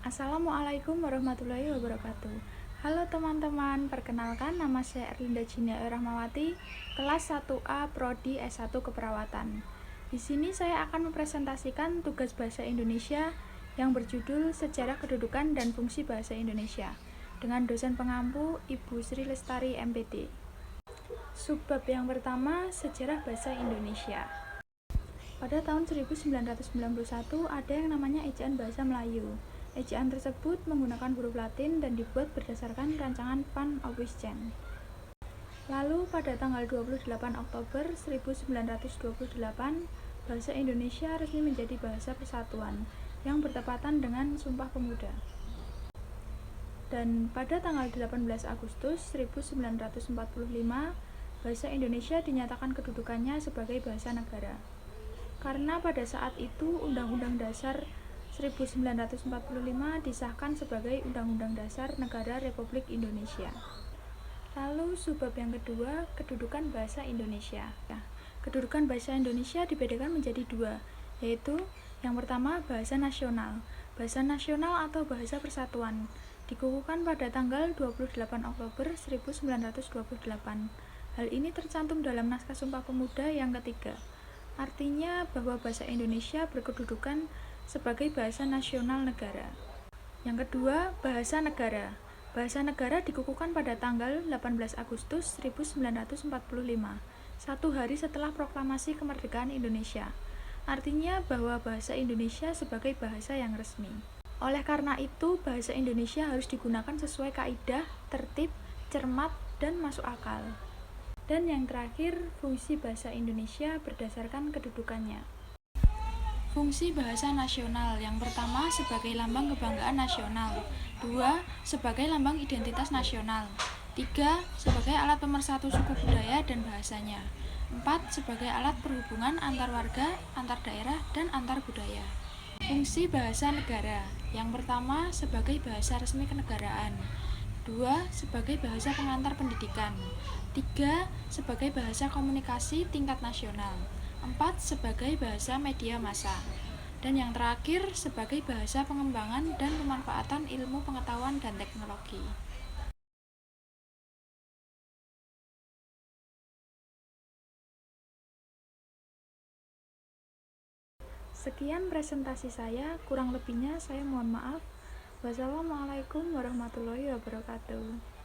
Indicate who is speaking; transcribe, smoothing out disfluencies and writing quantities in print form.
Speaker 1: Assalamualaikum warahmatullahi wabarakatuh. Halo teman-teman, perkenalkan nama saya Erlinda Jinia Rahmawati, kelas 1A Prodi S1 Keperawatan. Di sini saya akan mempresentasikan tugas bahasa Indonesia yang berjudul Sejarah Kedudukan dan Fungsi Bahasa Indonesia dengan dosen pengampu Ibu Sri Lestari MPD. Subbab yang pertama, Sejarah Bahasa Indonesia. Pada tahun 1991 ada yang namanya Ejaan Bahasa Melayu. Ejaan tersebut menggunakan huruf Latin dan dibuat berdasarkan rancangan Van Opswegen. Lalu pada tanggal 28 Oktober 1928, bahasa Indonesia resmi menjadi bahasa persatuan yang bertepatan dengan Sumpah Pemuda. Dan pada tanggal 18 Agustus 1945, bahasa Indonesia dinyatakan kedudukannya sebagai bahasa negara. Karena pada saat itu Undang-Undang Dasar 1945 disahkan sebagai Undang-Undang Dasar Negara Republik Indonesia. Lalu subbab yang kedua, kedudukan bahasa Indonesia. Kedudukan bahasa Indonesia dibedakan menjadi dua, yaitu yang pertama bahasa nasional. Bahasa nasional atau bahasa persatuan dikukuhkan pada tanggal 28 Oktober 1928. Hal ini tercantum dalam Naskah Sumpah Pemuda yang ketiga. Artinya bahwa bahasa Indonesia berkedudukan sebagai bahasa nasional negara. Yang kedua, bahasa negara. Bahasa negara dikukuhkan pada tanggal 18 Agustus 1945, satu hari setelah proklamasi kemerdekaan Indonesia. Artinya bahwa bahasa Indonesia sebagai bahasa yang resmi. Oleh karena itu, bahasa Indonesia harus digunakan sesuai kaidah, tertib, cermat, dan masuk akal. Dan yang terakhir, fungsi bahasa Indonesia berdasarkan kedudukannya. Fungsi bahasa nasional yang pertama sebagai lambang kebanggaan nasional, 2 sebagai lambang identitas nasional, 3 sebagai alat pemersatu suku budaya dan bahasanya, 4 sebagai alat perhubungan antar warga, antar daerah, dan antar budaya. Fungsi bahasa negara yang pertama sebagai bahasa resmi kenegaraan, 2 sebagai bahasa pengantar pendidikan, 3 sebagai bahasa komunikasi tingkat nasional, 4 sebagai bahasa media massa, dan yang terakhir sebagai bahasa pengembangan dan pemanfaatan ilmu pengetahuan dan teknologi. Sekian presentasi saya, kurang lebihnya saya mohon maaf. Wassalamualaikum warahmatullahi wabarakatuh.